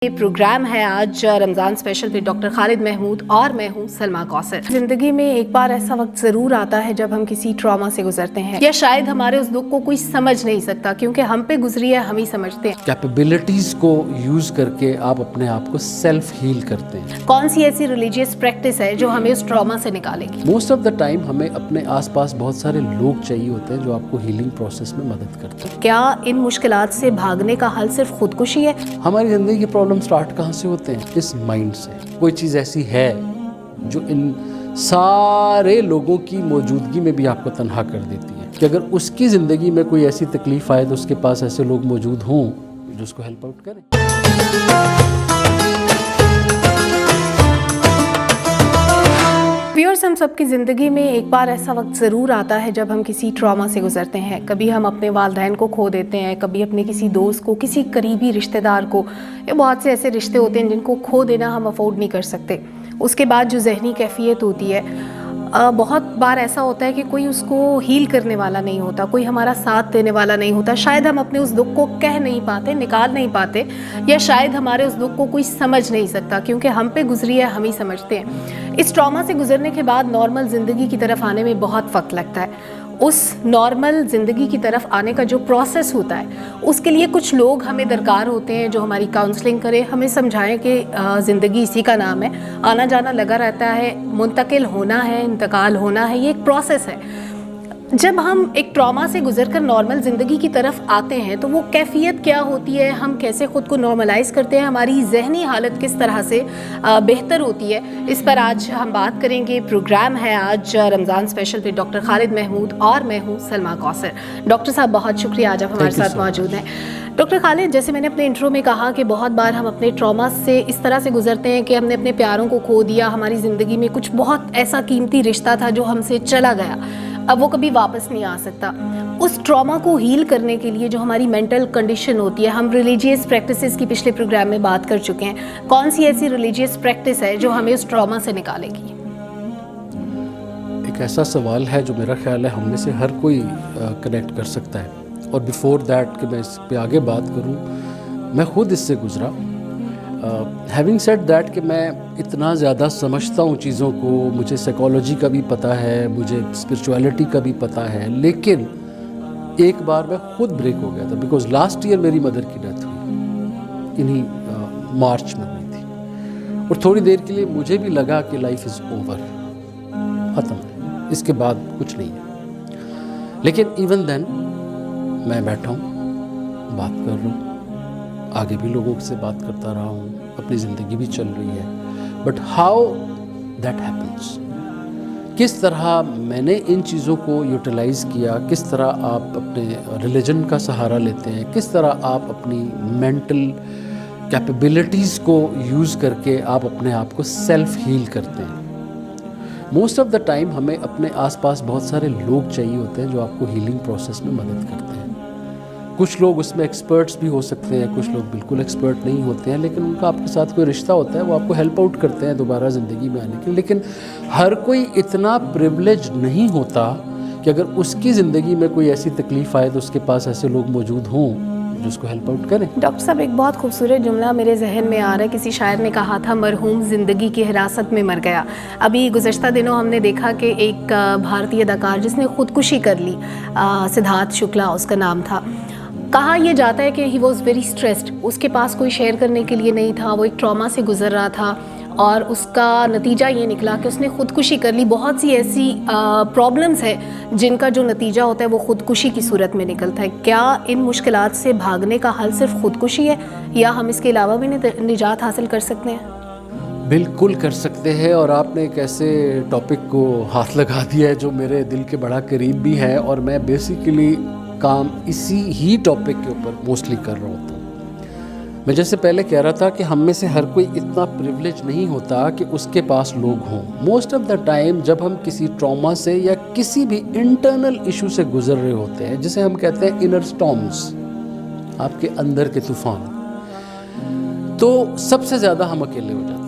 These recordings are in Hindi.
ये प्रोग्राम है आज Ramzan special with doctor Khalid Mahmood और मैं हूँ सलमा कौसर। ज़िंदगी में एक बार ऐसा वक्त ज़रूर आता है जब हम किसी ट्रॉमा से गुजरते हैं या शायद हमारे उस दुख को कोई समझ नहीं सकता क्योंकि हम पे गुजरी है, हम ही समझते हैं। कैपेबिलिटीज को यूज करके आप अपने आप को सेल्फ हील करते हैं। कौन सी ऐसी रिलीजियस प्रैक्टिस है जो हमें उस ट्रॉमा से निकालेगी? मोस्ट ऑफ द टाइम हमें अपने आसपास बहुत सारे लोग चाहिए होते हैं जो आपको हीलिंग प्रोसेस में मदद करते हैं। क्या इन मुश्किलात से भागने का हल सिर्फ खुदकुशी है? हमारी जिंदगी के प्रॉब्लम स्टार्ट कहाँ से होते हैं? इस माइंड से। कोई चीज़ ऐसी है जो इन सारे लोगों की मौजूदगी में भी आपको तन्हा कर देती है कि अगर उसकी ज़िंदगी में कोई ऐसी तकलीफ आए तो उसके पास ऐसे लोग मौजूद हों जो उसको हेल्प आउट करें। व्यूअर्स, हम सबकी ज़िंदगी में एक बार ऐसा वक्त ज़रूर आता है जब हम किसी ट्रॉमा से गुजरते हैं। कभी हम अपने वालिदैन को खो देते हैं, कभी अपने किसी दोस्त को, किसी करीबी रिश्तेदार को। ये बहुत से ऐसे रिश्ते होते हैं जिनको खो देना हम अफोर्ड नहीं कर सकते। उसके बाद जो जहनी कैफियत होती है, बहुत बार ऐसा होता है कि कोई उसको हील करने वाला नहीं होता, कोई हमारा साथ देने वाला नहीं होता। शायद हम अपने उस दुख को कह नहीं पाते, निकाल नहीं पाते, या शायद हमारे उस दुख को कोई समझ नहीं सकता क्योंकि हम पे गुजरी है, हम ही समझते हैं। इस ट्रॉमा से गुजरने के बाद नॉर्मल ज़िंदगी की तरफ आने में बहुत वक्त लगता है। उस नॉर्मल ज़िंदगी की तरफ आने का जो प्रोसेस होता है उसके लिए कुछ लोग हमें दरकार होते हैं जो हमारी काउंसलिंग करें, हमें समझाएं कि ज़िंदगी इसी का नाम है, आना जाना लगा रहता है, मुंतकिल होना है, इंतकाल होना है, ये एक प्रोसेस है। जब हम एक ट्रॉमा से गुजरकर नॉर्मल ज़िंदगी की तरफ आते हैं तो वो कैफियत क्या होती है, हम कैसे ख़ुद को नॉर्मलाइज़ करते हैं, हमारी जहनी हालत किस तरह से बेहतर होती है, इस पर आज हम बात करेंगे। प्रोग्राम है आज Ramzan special with doctor Khalid Mahmood और मैं हूँ सलमा कौसर। डॉक्टर साहब, बहुत शुक्रिया आज आप हमारे साथ मौजूद हैं। डॉक्टर खालिद, जैसे मैंने अपने इंट्रो में कहा कि बहुत बार हम अपने ट्रॉमा से इस तरह से गुजरते हैं कि हमने अपने प्यारों को खो दिया, हमारी ज़िंदगी में कुछ बहुत ऐसा कीमती रिश्ता था जो हमसे चला गया, अब वो कभी वापस नहीं आ सकता। उस ट्रॉमा को हील करने के लिए जो हमारी मेंटल कंडीशन होती है, हम रिलीजियस प्रैक्टिसेस की पिछले प्रोग्राम में बात कर चुके हैं। कौन सी ऐसी रिलीजियस प्रैक्टिस है जो हमें उस ट्रॉमा से निकालेगी? एक ऐसा सवाल है जो मेरा ख्याल है हम में से हर कोई कनेक्ट कर सकता है। और बिफोर दैट कि मैं इस पे आगे बात करूं, मैं खुद इससे गुजरा। हैविंग सेड दैट कि मैं इतना ज़्यादा समझता हूँ चीज़ों को, मुझे साइकोलॉजी का भी पता है, मुझे स्पिरिचुअलिटी का भी पता है, लेकिन एक बार मैं खुद ब्रेक हो गया था। बिकॉज लास्ट ईयर मेरी मदर की डेथ हुई, इन्हीं मार्च में हुई थी। और थोड़ी देर के लिए मुझे भी लगा कि लाइफ इज़ ओवर, ख़त्म है, इसके बाद कुछ नहीं है। लेकिन इवन देन मैं बैठा हूँ, बात कर रहा हूँ, आगे भी लोगों से बात करता रहा हूँ, अपनी ज़िंदगी भी चल रही है। बट हाउ दैट हैपन्स, किस तरह मैंने इन चीज़ों को यूटिलाइज़ किया, किस तरह आप अपने रिलीजन का सहारा लेते हैं, किस तरह आप अपनी मेंटल कैपेबिलिटीज़ को यूज़ करके आप अपने आप को सेल्फ हील करते हैं। मोस्ट ऑफ द टाइम हमें अपने आसपास बहुत सारे लोग चाहिए होते हैं जो आपको हीलिंग प्रोसेस में मदद करते हैं। कुछ लोग उसमें एक्सपर्ट्स भी हो सकते हैं, कुछ लोग बिल्कुल एक्सपर्ट नहीं होते हैं, लेकिन उनका आपके साथ कोई रिश्ता होता है, वो आपको हेल्प आउट करते हैं दोबारा ज़िंदगी में आने के लिए। लेकिन हर कोई इतना प्रिविलेज नहीं होता कि अगर उसकी ज़िंदगी में कोई ऐसी तकलीफ़ आए तो उसके पास ऐसे लोग मौजूद हों जो उसको हेल्प आउट करें। डॉक्टर साहब, एक बहुत खूबसूरत जुमला मेरे जहन में आ रहा है। किसी शायर ने कहा था, मरहूम ज़िंदगी की हिरासत में मर गया। अभी गुज़श्ता दिनों हमने देखा कि एक भारतीय अदाकार जिसने ख़ुदकुशी कर ली, सिद्धार्थ शुक्ला उसका नाम था। कहा यह जाता है कि ही वॉज वेरी स्ट्रेस्ड, उसके पास कोई शेयर करने के लिए नहीं था, वो एक ट्रॉमा से गुजर रहा था और उसका नतीजा ये निकला कि उसने ख़ुदकुशी कर ली। बहुत सी ऐसी प्रॉब्लम्स हैं जिनका जो नतीजा होता है वो ख़ुदकुशी की सूरत में निकलता है। क्या इन मुश्किलात से भागने का हल सिर्फ ख़ुदकुशी है या हम इसके अलावा भी निजात हासिल कर सकते हैं? बिल्कुल कर सकते हैं। और आपने एक ऐसे टॉपिक को हाथ लगा दिया है जो मेरे दिल के बड़ा करीब भी है, और मैं बेसिकली काम इसी ही टॉपिक के ऊपर मोस्टली कर रहा होता हूँ। मैं जैसे पहले कह रहा था कि हम में से हर कोई इतना प्रिविलेज नहीं होता कि उसके पास लोग हों। मोस्ट ऑफ द टाइम जब हम किसी ट्रॉमा से या किसी भी इंटरनल इशू से गुजर रहे होते हैं, जिसे हम कहते हैं इनर स्टॉर्म्स, आपके अंदर के तूफान, तो सबसे ज़्यादा हम अकेले हो जाते हैं।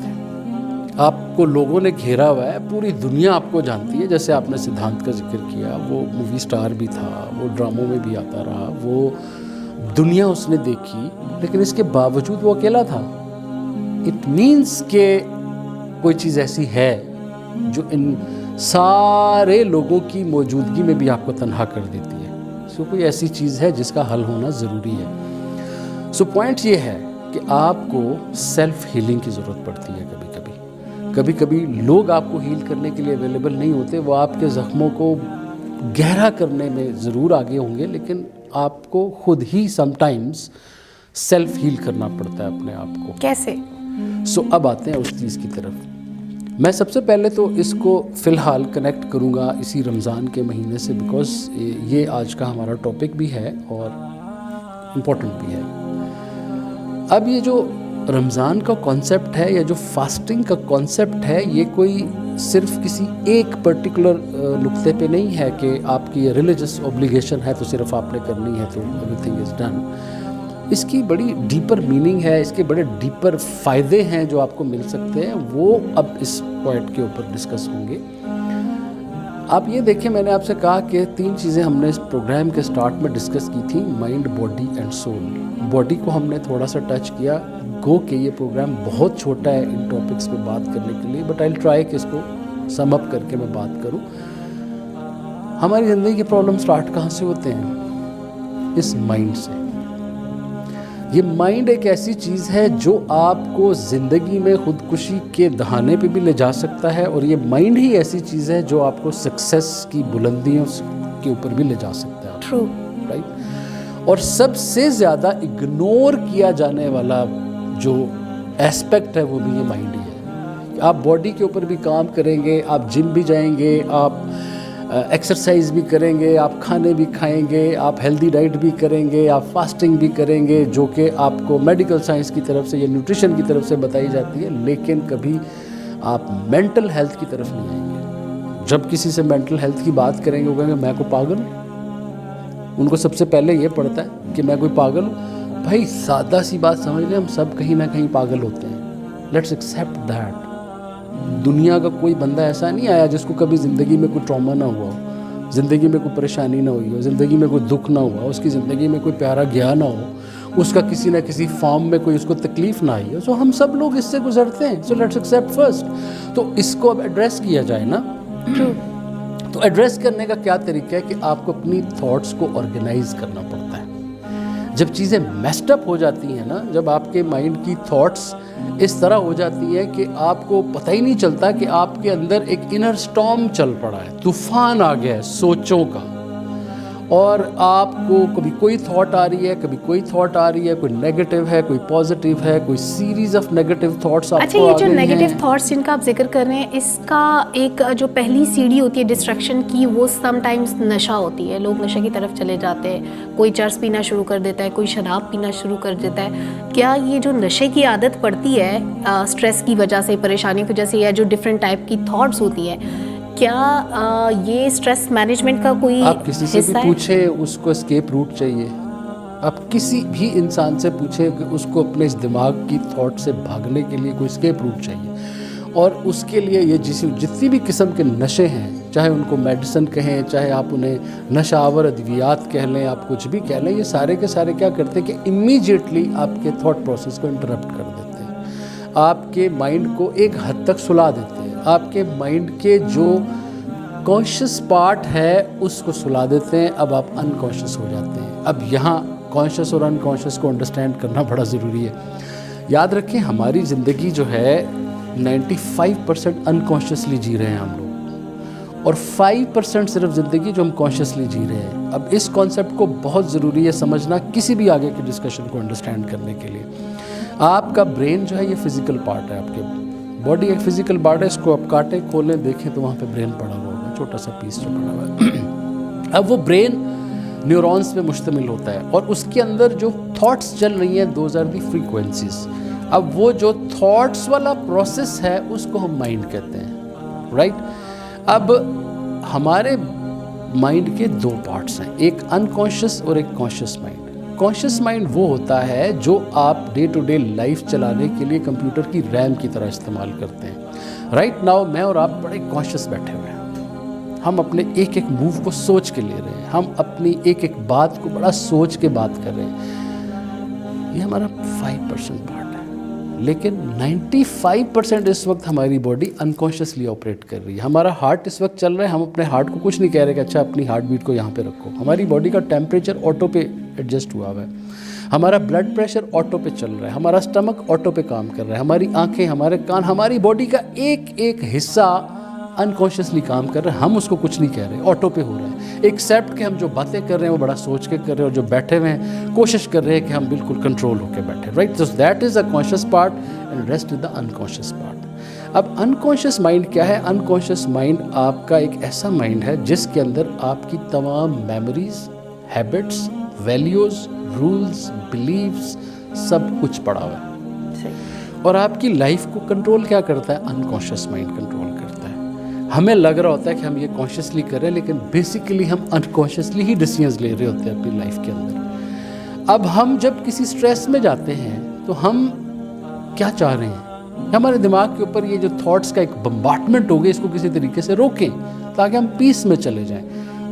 आपको लोगों ने घेरा हुआ है, पूरी दुनिया आपको जानती है। जैसे आपने सिद्धांत का जिक्र किया, वो मूवी स्टार भी था, वो ड्रामों में भी आता रहा, वो दुनिया उसने देखी, लेकिन इसके बावजूद वो अकेला था। इट मीन्स के कोई चीज़ ऐसी है जो इन सारे लोगों की मौजूदगी में भी आपको तन्हा कर देती है। सो कोई ऐसी चीज़ है जिसका हल होना ज़रूरी है। सो पॉइंट ये है कि आपको सेल्फ हीलिंग की ज़रूरत पड़ती है। कभी कभी लोग आपको हील करने के लिए अवेलेबल नहीं होते, वो आपके ज़ख्मों को गहरा करने में ज़रूर आगे होंगे, लेकिन आपको खुद ही समटाइम्स सेल्फ हील करना पड़ता है अपने आप को। कैसे? सो अब आते हैं उस चीज़ की तरफ। मैं सबसे पहले तो इसको फ़िलहाल कनेक्ट करूँगा इसी रमज़ान के महीने से, बिकॉज़ ये आज का हमारा टॉपिक भी है और इम्पोर्टेंट भी है। अब ये जो रमज़ान का कॉन्सेप्ट है या जो फास्टिंग का कॉन्सेप्ट है, ये कोई सिर्फ किसी एक पर्टिकुलर नुक्ते पे नहीं है कि आपकी रिलीजियस ऑब्लिगेशन है तो सिर्फ आपने करनी है तो एवरीथिंग इज़ डन। इसकी बड़ी डीपर मीनिंग है, इसके बड़े डीपर फ़ायदे हैं जो आपको मिल सकते हैं, वो अब इस पॉइंट के ऊपर डिस्कस होंगे। आप ये देखें, मैंने आपसे कहा कि 3 चीज़ें हमने इस प्रोग्राम के स्टार्ट में डिस्कस की थी, mind, body and soul. Body को हमने थोड़ा सा टच किया, गो के ये प्रोग्राम बहुत छोटा है इन टॉपिक्स पे बात करने के लिए, बट आई विल ट्राई कि इसको सम अप करके मैं बात करूं। हमारी ज़िंदगी के प्रॉब्लम स्टार्ट कहाँ से होते हैं? इस माइंड से। ये माइंड एक ऐसी चीज़ है जो आपको ज़िंदगी में खुदकुशी के दहाने पे भी ले जा सकता है, और ये माइंड ही ऐसी चीज़ है जो आपको सक्सेस की बुलंदियों के ऊपर भी ले जा सकता है। True, right. और सबसे ज़्यादा इग्नोर किया जाने वाला जो एस्पेक्ट है वो भी ये माइंड ही है। आप बॉडी के ऊपर भी काम करेंगे, आप जिम भी जाएंगे, आप एक्सरसाइज भी करेंगे, आप खाने भी खाएंगे, आप हेल्दी डाइट भी करेंगे, आप फास्टिंग भी करेंगे, जो कि आपको मेडिकल साइंस की तरफ से या न्यूट्रिशन की तरफ से बताई जाती है, लेकिन कभी आप मेंटल हेल्थ की तरफ नहीं आएंगे। जब किसी से मेंटल हेल्थ की बात करेंगे वो कहेंगे मैं कोई पागल हूँ। उनको सबसे पहले ये पड़ता है कि मैं कोई पागल हूँ। भाई सादा सी बात समझ लें, हम सब कहीं ना कहीं पागल होते हैं। Let's accept that. दुनिया का कोई बंदा ऐसा नहीं आया जिसको कभी ज़िंदगी में कोई ट्रॉमा ना हुआ हो, ज़िंदगी में कोई परेशानी ना हुई हो, ज़िंदगी में कोई दुख ना हुआ, उसकी ज़िंदगी में कोई प्यारा गया ना हो, उसका किसी ना किसी फॉर्म में कोई उसको तकलीफ़ ना आई हो। सो हम सब लोग इससे गुजरते हैं। So let's accept first. तो इसको अब एड्रेस किया जाए ना। तो एड्रेस करने का क्या तरीका है कि आपको अपनी थॉट्स को ऑर्गेनाइज करना पड़ता है। जब चीज़ें मेस्ड अप हो जाती हैं ना, जब आपके माइंड की थॉट्स इस तरह हो जाती है कि आपको पता ही नहीं चलता कि आपके अंदर एक इनर स्टॉर्म चल पड़ा है, तूफान आ गया है सोचों का, और आपको कभी कोई थॉट आ रही है, कभी कोई थॉट आ रही है, कोई नेगेटिव है, कोई पॉजिटिव है, कोई सीरीज ऑफ नेगेटिव थॉट्स आपको। अच्छा, ये जो नेगेटिव थॉट्स जिनका आप जिक्र कर रहे हैं, इसका एक जो पहली सीढ़ी होती है डिस्ट्रैक्शन की, वो समटाइम्स नशा होती है। लोग नशे की तरफ चले जाते हैं, कोई चर्स पीना शुरू कर देता है, कोई शराब पीना शुरू कर देता है। क्या ये जो नशे की आदत पड़ती है स्ट्रेस की वजह से, परेशानी की वजह से, या जो डिफरेंट टाइप की थॉट्स होती है, क्या ये स्ट्रेस मैनेजमेंट का कोई आप किसी से भी पूछे उसको एस्केप रूट चाहिए। आप किसी भी इंसान से पूछे कि उसको अपने इस दिमाग की थॉट से भागने के लिए कोई एस्केप रूट चाहिए, और उसके लिए ये जितनी भी किस्म के नशे हैं, चाहे उनको मेडिसिन कहें, चाहे आप उन्हें नशावर अद्वियात कह लें, आप कुछ भी कह लें, ये सारे के सारे क्या करते हैं कि इमीडिएटली आपके थॉट प्रोसेस को इंटरप्ट कर देते हैं, आपके माइंड को एक हद तक सुला देते हैं, आपके माइंड के जो कॉन्शियस पार्ट है उसको सुला देते हैं। अब आप अनकॉन्शियस हो जाते हैं। अब यहाँ कॉन्शियस और अनकॉन्शियस को अंडरस्टैंड करना बड़ा ज़रूरी है। याद रखें, हमारी ज़िंदगी जो है 95% अनकॉन्शियसली जी रहे हैं हम लोग, और 5% सिर्फ ज़िंदगी जो हम कॉन्शियसली जी रहे हैं। अब इस कॉन्सेप्ट को बहुत ज़रूरी है समझना किसी भी आगे की डिस्कशन को अंडरस्टैंड करने के लिए। आपका ब्रेन जो है ये फिज़िकल पार्ट है, आपके बॉडी एक फिज़िकल पार्ट है। इसको आप काटें, खोलें, देखें तो वहाँ पे ब्रेन पड़ा हुआ होगा, छोटा सा पीस जो पड़ा हुआ है। अब वो ब्रेन न्यूरॉन्स पे मुश्तमिल होता है, और उसके अंदर जो थॉट्स चल रही हैं, दोज आर दी फ्रीक्वेंसीज। अब वो जो थॉट्स वाला प्रोसेस है उसको हम माइंड कहते हैं, राइट। अब हमारे माइंड के 2 पार्ट्स हैं, एक अनकॉन्शियस और एक कॉन्शियस माइंड। कॉन्शियस माइंड वो होता है जो आप डे टू डे लाइफ चलाने के लिए कंप्यूटर की रैम की तरह इस्तेमाल करते हैं। राइट नाउ मैं और आप बड़े कॉन्शियस बैठे हुए हैं, हम अपने एक एक मूव को सोच के ले रहे हैं, हम अपनी एक एक बात को बड़ा सोच के बात कर रहे हैं। ये हमारा 5% पार्ट है। लेकिन 95% इस वक्त हमारी बॉडी अनकॉन्शियसली ऑपरेट कर रही है। हमारा हार्ट इस वक्त चल रहा है, हम अपने हार्ट को कुछ नहीं कह रहे कि अच्छा अपनी हार्ट बीट को यहाँ पे रखो। हमारी बॉडी का टेम्परेचर ऑटो पे एडजस्ट हुआ हुआ है, हमारा ब्लड प्रेशर ऑटो पे चल रहा है, हमारा स्टमक ऑटो पे काम कर रहा है, हमारी आंखें, हमारे कान, हमारी बॉडी का एक एक हिस्सा अनकॉन्शियसली काम कर रहा है। हम उसको कुछ नहीं कह रहे, ऑटो पे हो रहा है। एक्सेप्ट कि हम जो बातें कर रहे हैं वो बड़ा सोच के कर रहे हैं, और जो बैठे हुए हैं कोशिश कर रहे हैं कि हम बिल्कुल कंट्रोल होकर बैठे, right. So that is a conscious part and rest is the unconscious part. अब अनकॉन्शियस माइंड क्या है? अनकॉन्शियस माइंड आपका एक ऐसा माइंड है जिसके अंदर आपकी तमाम memories, habits, values, rules, beliefs सब कुछ पड़ा हुआ है। और आपकी लाइफ को कंट्रोल क्या करता है? अनकॉन्शियस माइंड कंट्रोल करता है। हमें लग रहा होता है कि हम ये कॉन्शियसली कर रहे हैं, लेकिन बेसिकली हम अनकॉन्शियसली ही डिसीजंस ले रहे होते हैं अपनी लाइफ के अंदर। अब हम जब किसी स्ट्रेस में जाते हैं तो हम क्या चाह रहे हैं? हमारे दिमाग के ऊपर ये जो थॉट्स का एक बम्बार्टमेंट हो गया, इसको किसी तरीके से रोकें ताकि हम पीस में चले जाएं।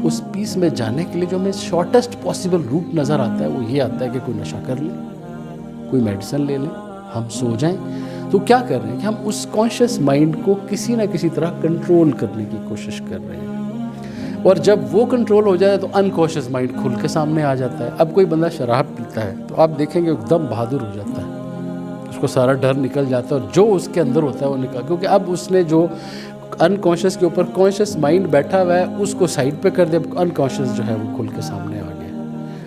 उस पीस में जाने के लिए जो हमें शॉर्टेस्ट पॉसिबल रूट नज़र आता है वो ये आता है कि कोई नशा कर ले, कोई मेडिसिन ले लें, हम सो जाएं। तो क्या कर रहे हैं कि हम उस कॉन्शियस माइंड को किसी ना किसी तरह कंट्रोल करने की कोशिश कर रहे हैं, और जब वो कंट्रोल हो जाए तो अनकॉन्शियस माइंड खुल के सामने आ जाता है। अब कोई बंदा शराब पीता है तो आप देखेंगे एकदम बहादुर हो जाता है, उसको सारा डर निकल जाता है और जो उसके अंदर होता है वो निकल, क्योंकि अब उसने जो अनकॉन्शियस के ऊपर कॉन्शियस माइंड बैठा हुआ है उसको साइड पे कर दिया, अनकॉन्शियस जो है वो खुल के सामने आ गया।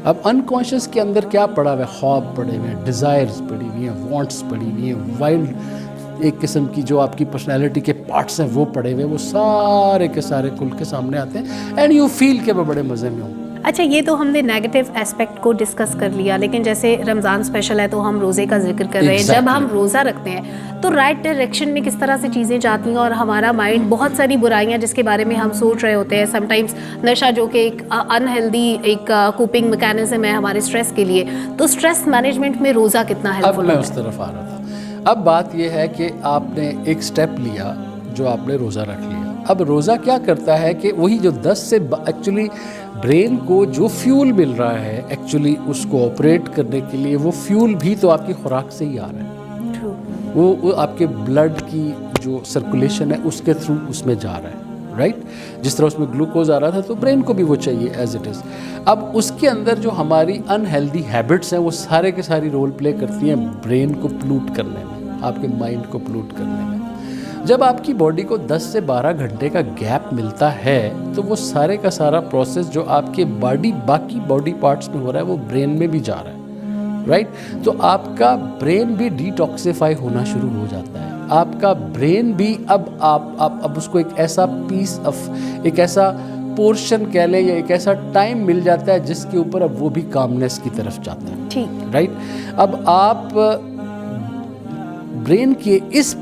अब अनकॉन्शियस के अंदर क्या पड़ा हुआ है? ख्वाब पड़े हुए हैं, डिज़ायर्स पड़ी हुई हैं, वांट्स पड़ी हुई हैं, वाइल्ड एक किस्म की जो आपकी पर्सनैलिटी के पार्ट्स हैं वो पड़े हुए हैं, वो सारे के सारे खुल के सामने आते हैं एंड यू फील के मैं बड़े मज़े में हूँ। अच्छा, ये तो हमने नेगेटिव एस्पेक्ट को डिस्कस कर लिया, लेकिन जैसे रमज़ान स्पेशल है तो हम रोज़े का जिक्र कर रहे हैं। जब हम रोज़ा रखते हैं तो राइट डायरेक्शन में किस तरह से चीज़ें जाती हैं, और हमारा माइंड बहुत सारी बुराइयां जिसके बारे में हम सोच रहे होते हैं, समटाइम्स नशा जो कि एक अनहेल्दी एक कोपिंग मैकेनिज्म है हमारे स्ट्रेस के लिए, तो स्ट्रेस मैनेजमेंट में रोज़ा कितना हेल्पफुल है? अब मैं उस तरफ आ रहा था। अब बात यह है कि आपने एक स्टेप लिया, जो आपने रोज़ा रख लिया। अब रोज़ा क्या करता है कि वही जो 10 से एक्चुअली ब्रेन को जो फ्यूल मिल रहा है एक्चुअली उसको ऑपरेट करने के लिए, वो फ्यूल भी तो आपकी खुराक से ही आ रहा है। वो आपके ब्लड की जो सर्कुलेशन है उसके थ्रू उसमें जा रहा है, राइट। जिस तरह उसमें ग्लूकोज आ रहा था तो ब्रेन को भी वो चाहिए एज इट इज़। अब उसके अंदर जो हमारी अनहेल्दी हैबिट्स हैं वो सारे के सारी रोल प्ले करती हैं ब्रेन को प्लूट करने में, आपके माइंड को प्लूट करने में। जब आपकी बॉडी को 10 से 12 घंटे का गैप मिलता है तो वो सारे का सारा प्रोसेस जो आपके बाकी बॉडी पार्ट्स में हो रहा है वो ब्रेन में भी जा रहा है, राइट। तो आपका ब्रेन भी डिटॉक्सिफाई होना शुरू हो जाता है। आपका ब्रेन भी अब उसको एक ऐसा पीस ऑफ, एक ऐसा पोर्शन कह लें या एक ऐसा टाइम मिल जाता है जिसके ऊपर अब वो भी कामनेस की तरफ जाता है, ठीक, राइट। अब आप ब्रेन के इस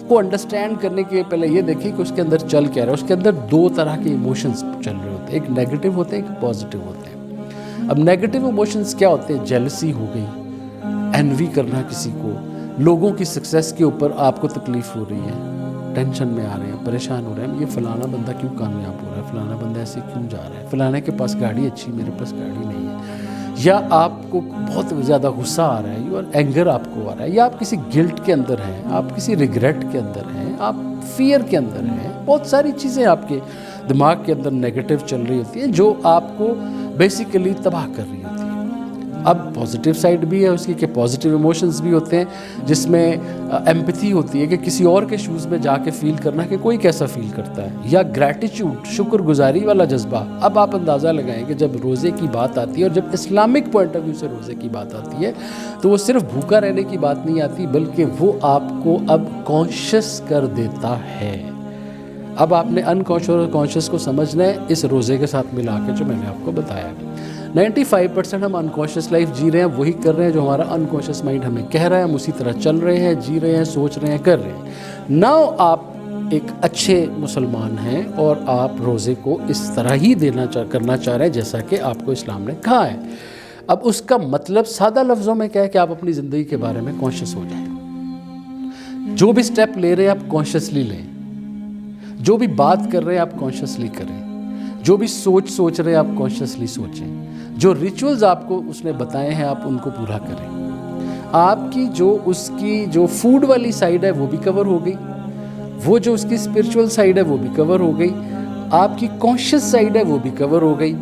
को अंडरस्टैंड करने के लिए पहले ये देखिए कि उसके अंदर चल क्या रहा है। उसके अंदर 2 तरह के इमोशंस चल रहे होते हैं, एक नेगेटिव होते हैं, एक पॉजिटिव होते हैं। अब नेगेटिव इमोशंस क्या होते हैं? जेलसी हो गई, एनवी करना किसी को, लोगों की सक्सेस के ऊपर आपको तकलीफ हो रही है, टेंशन में आ रहे हैं, परेशान हो रहे हैं, ये फलाना बंदा क्यों कामयाब हो रहा है, फलाना बंदा ऐसे क्यों जा रहा है, फलाने के पास गाड़ी अच्छी, मेरे पास गाड़ी नहीं है, या आपको बहुत ज़्यादा गुस्सा आ रहा है, और एंगर आपको आ रहा है, या आप किसी गिल्ट के अंदर हैं, आप किसी रिग्रेट के अंदर हैं, आप फियर के अंदर हैं। बहुत सारी चीज़ें आपके दिमाग के अंदर नेगेटिव चल रही होती हैं जो आपको बेसिकली तबाह कर रही होती है। अब पॉजिटिव साइड भी है उसकी कि पॉजिटिव इमोशंस भी होते हैं जिसमें एम्पैथी होती है कि किसी और के शूज़ में जाके फील करना कि कोई कैसा फील करता है, या ग्रैटिट्यूड, शुक्रगुजारी वाला जज्बा। अब आप अंदाज़ा लगाएं कि जब रोज़े की बात आती है और जब इस्लामिक पॉइंट ऑफ व्यू से रोज़े की बात आती है तो वो सिर्फ भूखा रहने की बात नहीं आती, बल्कि वो आपको अब कॉन्शियस कर देता है। अब आपने अनकॉन्शियस और कॉन्शियस को समझना है इस रोज़े के साथ मिला के जो मैंने आपको बताया। 95% हम अनकॉन्शियस लाइफ जी रहे हैं, वही कर रहे हैं जो हमारा अनकॉन्शियस माइंड हमें कह रहा है, हम उसी तरह चल रहे हैं, जी रहे हैं, सोच रहे हैं, कर रहे हैं। नाउ आप एक अच्छे मुसलमान हैं और आप रोज़े को इस तरह ही करना चाह रहे हैं जैसा कि आपको इस्लाम ने कहा है। अब उसका मतलब सादा लफ्ज़ों में क्या है कि आप अपनी ज़िंदगी के बारे में कॉन्शियस हो जाएं। जो भी स्टेप ले रहे हैं आप कॉन्शियसली लें, जो भी बात कर रहे हैं आप कॉन्शियसली करें, जो भी सोच रहे हैं आप कॉन्शियसली सोचें, जो रिचुअल्स आपको उसने बताए हैं आप उनको पूरा करें। आपकी जो उसकी जो फूड वाली साइड है वो भी कवर हो गई, वो जो उसकी स्पिरिचुअल साइड है वो भी कवर हो गई, आपकी कॉन्शियस साइड है वो भी कवर हो गई,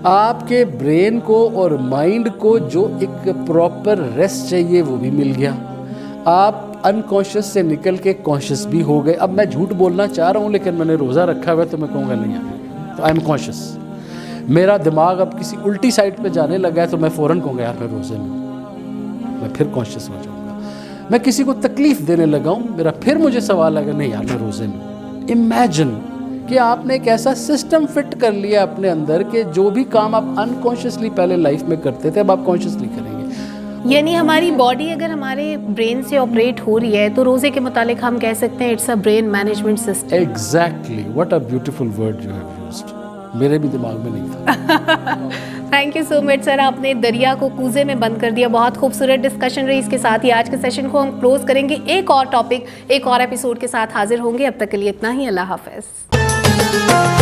आपके ब्रेन को और माइंड को जो एक प्रॉपर रेस्ट चाहिए वो भी मिल गया, आप अनकॉन्शियस से निकल के कॉन्शियस भी हो गए। अब मैं झूठ बोलना चाह रहा हूँ लेकिन मैंने रोज़ा रखा हुआ है तो मैं कहूँगा नहीं यार, तो आई एम कॉन्शियस। मेरा दिमाग अब किसी उल्टी साइड पे जाने लगा है तो मैं फ़ौरन कहूँगा यार मैं रोज़े में हूँ, मैं फिर कॉन्शियस हो जाऊँगा। मैं किसी को तकलीफ़ देने लगा हूँ, मेरा फिर मुझे सवाल आएगा नहीं यार मैं रोज़े में हूँ। इमेजिन कि आपने एक ऐसा सिस्टम फिट कर लिया अपने अंदर कि जो भी काम आप अनकॉन्शियसली पहले लाइफ में करते थे अब आप कॉन्शियसली करेंगे। यानी हमारी बॉडी अगर हमारे ब्रेन से ऑपरेट हो रही है तो रोज़े के मुतालिक हम कह सकते हैं it's a brain management system. Exactly, what a beautiful word you have used, मेरे भी दिमाग में नहीं था। Thank you so much sir, आपने दरिया को कूजे में बंद कर दिया। बहुत खूबसूरत डिस्कशन रही। इसके साथ ही आज के सेशन को हम क्लोज करेंगे। एक और टॉपिक एक और एपिसोड के साथ हाजिर होंगे। अब तक के लिए इतना ही। अल्लाह हाफ़िज़।